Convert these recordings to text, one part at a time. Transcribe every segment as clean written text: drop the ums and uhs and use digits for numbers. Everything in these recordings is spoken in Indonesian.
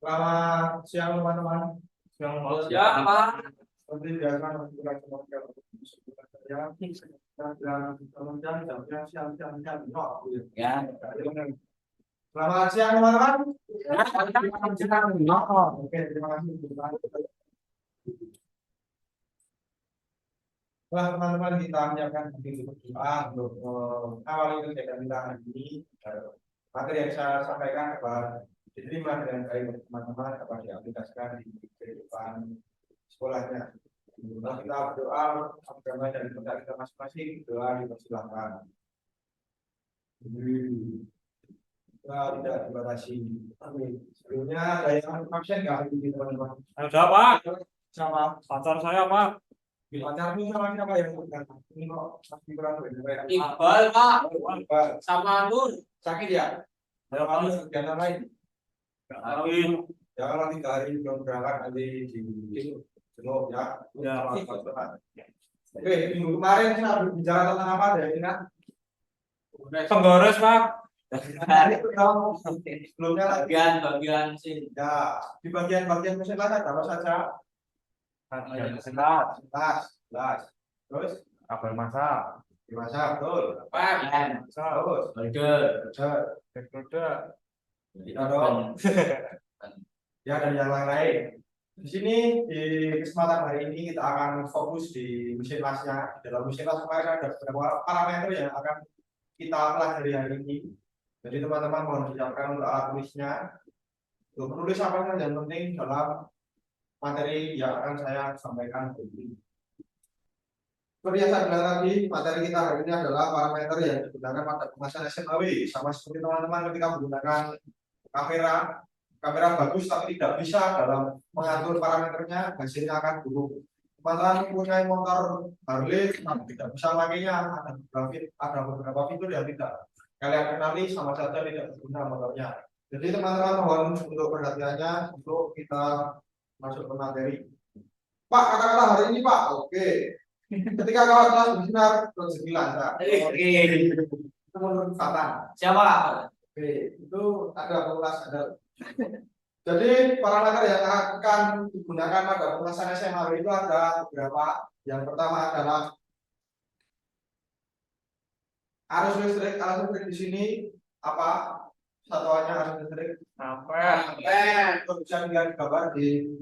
Selamat siang teman-teman. Ya, Pak. Seperti biasa kita coba saya dan siang-siang Ya. Selamat siang teman-teman. Ya, Oke, terima kasih. Wah, teman-teman, kita menyiapkan doa untuk awal kegiatan kita hari ini. Materi yang saya sampaikan dapat diterima dengan baik teman-teman, dapat diaplikasikan di kehidupan sekolahnya. Nah, kita berdoa agama dan doa kita masing-masing, doa dipersilahkan. Doa tidak dibatasi. Amin. Sebelumnya ada yang absen nggak hari ini teman-teman? ada Pak. Sama Pacar saya Pak. pacarmu sama siapa yang ini kok masih kurang berbeda? Iqbal Pak. Iqbal. Sama Nur. Sakit ya? Ada Pak. Ada kegiatan lain? Kawin. Ya kalau 3 hari belum berangkat nanti di Jenguk ya. Ya. Oke, minggu kemarin kita berbicara tentang apa ya ini kan? Penggores Pak. Sebelumnya lagi Bagian sih. ya di bagian mesin ada apa saja? Selat. Las. Terus Kabel masak. dimasak betul. Pak. Terus Burger. ada kita dong. Ya dan yang lain-lain. Di sini di kesempatan hari ini kita akan fokus di mesin lasnya. Di dalam mesin las kemarin ada beberapa parameter yang akan kita pelajari hari ini. Jadi teman-teman mohon disiapkan untuk alat tulisnya. Untuk menulis apa saja yang penting dalam materi yang akan saya sampaikan hari ini. Seperti yang saya bilang tadi, materi kita hari ini adalah parameter yang digunakan pada pemasangan SMAW. Sama seperti teman-teman ketika menggunakan kamera bagus tapi tidak bisa dalam mengatur parameternya, hasilnya akan buruk. Teman-teman punya motor Harley tapi tidak bisa makainya, ada beberapa fitur yang tidak kalian kenali, sama saja tidak berguna motornya. Jadi teman-teman mohon untuk perhatiannya untuk kita masuk ke materi. Pak, kata-kata hari ini Pak, oke. Ketika kawan kelas bersinar, rezeki lancar. Itu menurut kata. Siapa? Oke, itu ada pengulas ada. Jadi parameter yang akan digunakan pada pengelasan SMA itu ada beberapa. Yang pertama adalah arus listrik. Arus listrik di sini apa? Satuannya arus listrik. Ampere. Bisa dilihat gambar di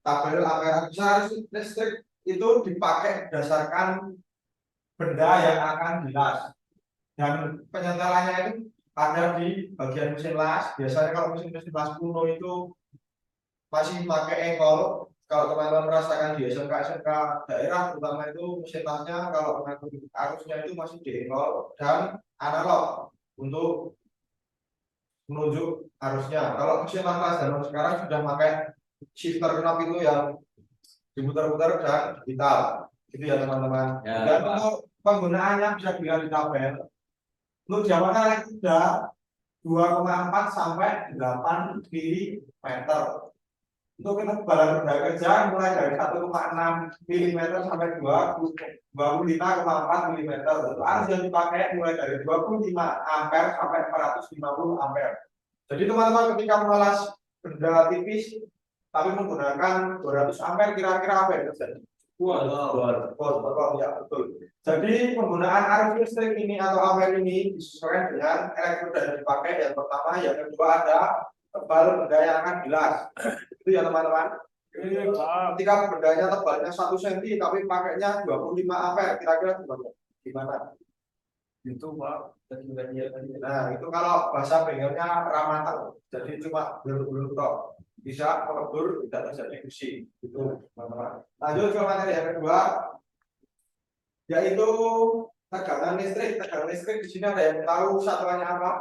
tabel ampere. Arus listrik itu dipakai berdasarkan benda yang akan dilas. Dan penyetelannya itu ada di bagian mesin las. Biasanya kalau mesin las kuno itu masih pakai engkol. Kalau teman-teman merasakan di SMK daerah terutama itu mesin lasnya kalau mengatur arusnya itu masih di engkol dan analog untuk menunjuk arusnya. Kalau mesin las zaman sekarang sudah pakai shifter knob itu yang diputar-putar dan digital. Itu ya teman-teman. Ya, dan untuk penggunaannya bisa dilihat di tabel. Untuk jangkauan elektrik sudah 2,4 sampai 8 mm. Untuk ketebalan benda kerja mulai dari 1,6 mm sampai 25,4 mm. Untuk arus yang dipakai mulai dari 25 ampere sampai 450 ampere. Jadi teman-teman ketika mengelas benda tipis tapi menggunakan 200 ampere kira-kira apa yang terjadi? Ya betul. Jadi penggunaan arus listrik ini atau ampere ini disesuaikan dengan elektroda yang dipakai. Yang pertama, yang kedua ada tebal benda yang akan dilas. Itu ya teman-teman. Ketika bendanya tebalnya 1 cm tapi pakainya 25 ampere, kira-kira gimana? Itu Pak. Nah itu kalau bahasa bengkelnya ramatan. Jadi cuma belur-belur tok. Bisa melebur, tidak terjadi fusi. Itu teman-teman. Lanjut ke materi yang kedua, yaitu tegangan listrik. Tegangan listrik di sini ada yang tahu satuannya apa?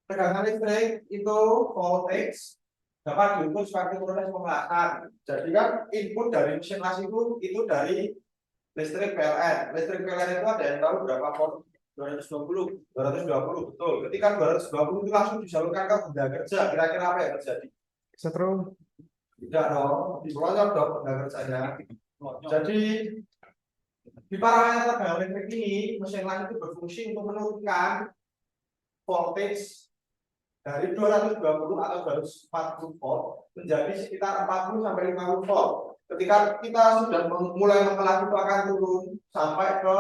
Tegangan listrik itu voltage dapat diukur sebagai proses pengelasan. Jadi kan input dari mesin las itu dari listrik PLN. Listrik PLN itu ada yang tahu berapa volt? 220 betul. Ketika 220 itu langsung disalurkan ke benda kerja, kira-kira apa yang terjadi? Setrum. Tidak dong, dipelonjok dong benda kerjanya. Jadi di parameter tegangan listrik ini mesin las itu berfungsi untuk menurunkan voltage dari 220 atau 240 volt menjadi sekitar 40 sampai 50 volt. Ketika kita sudah mulai mengelas itu akan turun sampai ke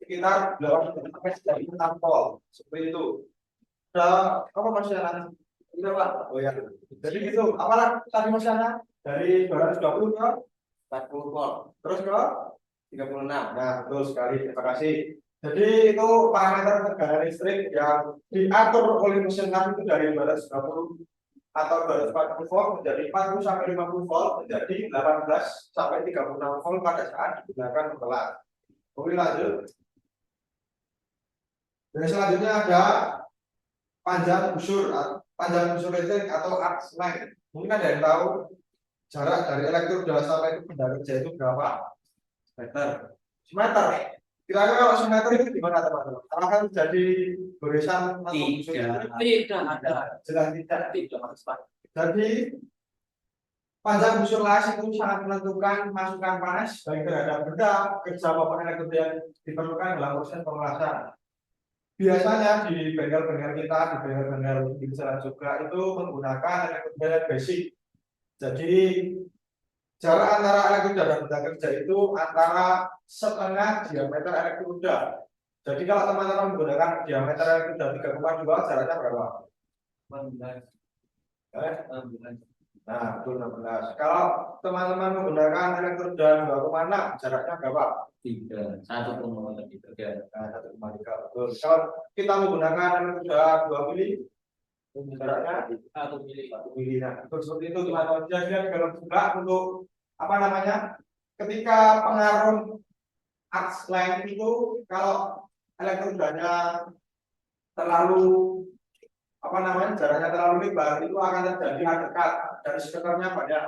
sekitar 8 sampai 6 volt seperti itu. Udah apa masih ada? Udah Pak. Oh ya. Jadi gitu. Apa tadi masih ada? Dari 220 ke 40 volt. Terus ke 36. Nah, betul sekali. Terima kasih. Jadi itu parameter tegangan listrik yang diatur oleh mesin gas itu dari 220 atau 240 volt menjadi 40 sampai 50 volt menjadi 18 sampai 36 volt pada saat digunakan mengelas. Oke, lanjut. Dan selanjutnya ada panjang busur listrik atau arc length. Mungkin ada yang tahu jarak dari elektroda sampai ke benda kerja itu berapa meter? Meter. Kira-kira kalau semeter itu gimana teman-teman? Apakah kan terjadi goresan atau busur listrik? Tidak ada. Jelas tidak. Jadi panjang busur las itu sangat menentukan masukan panas baik terhadap benda kerja maupun elektroda yang diperlukan dalam proses pengelasan. Biasanya di bengkel-bengkel kita, di bengkel-bengkel di jalan juga itu menggunakan elektroda basic. Jadi jarak antara elektroda dan benda kerja itu antara setengah diameter elektroda. Jadi kalau teman-teman menggunakan diameter elektroda 3,2, jaraknya berapa? 16. Nah, betul 16. Kalau teman-teman menggunakan elektroda 2,6, jaraknya berapa? 3. 1,3. Nah, 1,3. Betul. Kalau kita menggunakan elektroda 2 mili, jaraknya 1 mili. 1 mili. Nah, betul seperti itu teman-teman. Jadi dalam juga untuk apa namanya? Ketika pengaruh arc length itu kalau elektrodanya terlalu apa namanya jaraknya terlalu lebar itu akan terjadi undercut dari sekitarnya banyak.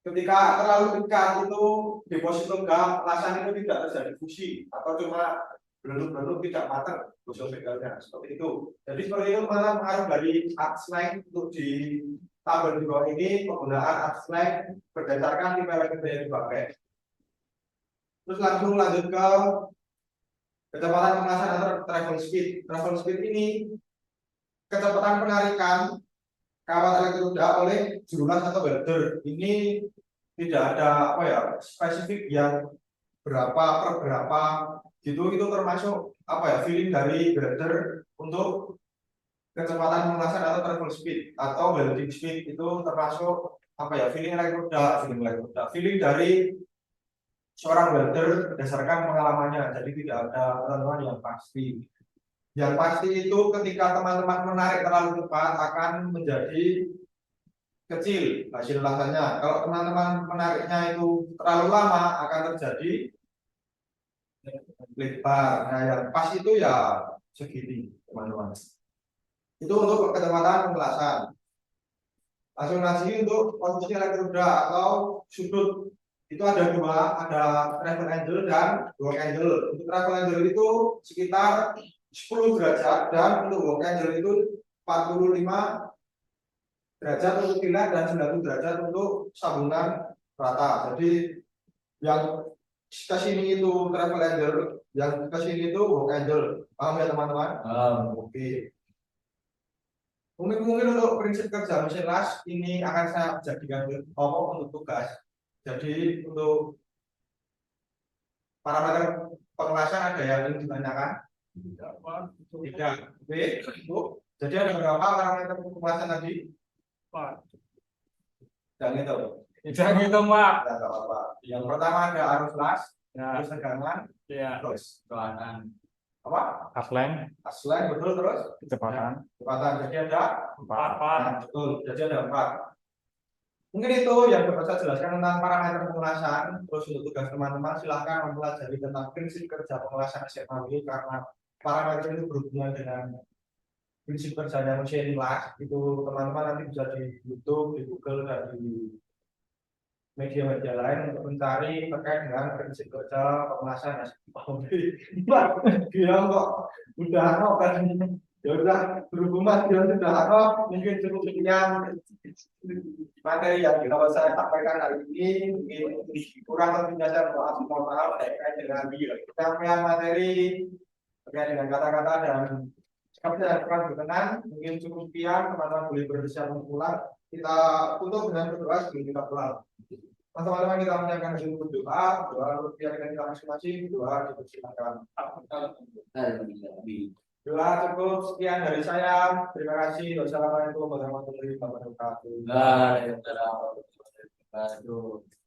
Ketika terlalu dekat itu deposito gas lasan itu tidak terjadi fusi atau cuma belum tidak matang busur begalnya seperti itu. Jadi seperti itu teman-teman pengaruh dari arc length untuk di tabel di bawah ini penggunaan arc length berdasarkan tipe elektroda yang dipakai. Terus langsung lanjut ke kecepatan pengelasan atau travel speed. Travel speed ini kecepatan penarikan kawat elektroda oleh jurulas atau welder. Ini tidak ada apa ya spesifik yang berapa per berapa gitu, itu termasuk apa ya feeling dari welder untuk kecepatan pengelasan atau travel speed atau welding speed itu termasuk apa ya feeling feeling dari seorang welder berdasarkan pengalamannya. Jadi tidak ada ketentuan yang pasti. Yang pasti itu ketika teman-teman menarik terlalu cepat akan menjadi kecil hasil ulasannya. Kalau teman-teman menariknya itu terlalu lama akan terjadi lebar. Nah, yang pas itu ya segini, teman-teman. Itu untuk kecepatan pengelasan. Langsung lagi untuk posisi elektroda atau sudut itu ada dua, ada travel angle dan work angle. Untuk travel angle itu sekitar 10 derajat dan untuk work angle itu 45 derajat untuk pilar dan 90 derajat untuk sambungan rata. Jadi yang ke sini itu travel angle, yang ke sini itu work angle. Paham ya teman-teman? Oke. Mungkin untuk prinsip kerja mesin las ini akan saya jadikan pokok untuk tugas. Jadi untuk parameter pengelasan ada yang ingin ditanyakan? Tidak. Oke. Jadi ada berapa parameter pengelasan tadi? Dan itu. Tidak gitu, Pak. Tidak apa-apa. Yang pertama ada arus las, Ya, arus tegangan, ya. terus Kecepatan. apa? Aslen, Aslen betul terus kecepatan. kecepatan. Jadi ada 4. nah, betul. Jadi ada 4. Mungkin itu yang dapat saya jelaskan tentang parameter pengelasan. Terus untuk tugas teman-teman silahkan mempelajari tentang prinsip kerja pengelasan SMA karena parameter itu berhubungan dengan prinsip kerjanya mesin las. Itu teman-teman nanti bisa di YouTube, di Google, dan di media-media lain untuk mencari terkait dengan prinsip kerja pengelasan SMA. Dia kok udah kan? Ya udah berhubungan dia sudah mungkin cukup sekian materi yang kita saya sampaikan hari ini. Mungkin kurang lebihnya saya mohon maaf terkait dengan penyampaian materi terkait dengan kata-kata dan Kami harapkan berkenan, mungkin cukup sekian, teman-teman boleh bersiap untuk pulang. Kita tutup dengan berdoa sebelum kita pulang. Teman-teman kita menyiapkan dulu doa, doa rupiah dengan kita masing-masing, doa dipersilakan. Doa cukup sekian dari saya. Terima kasih. Wassalamualaikum warahmatullahi wabarakatuh. Waalaikumsalam warahmatullahi wabarakatuh.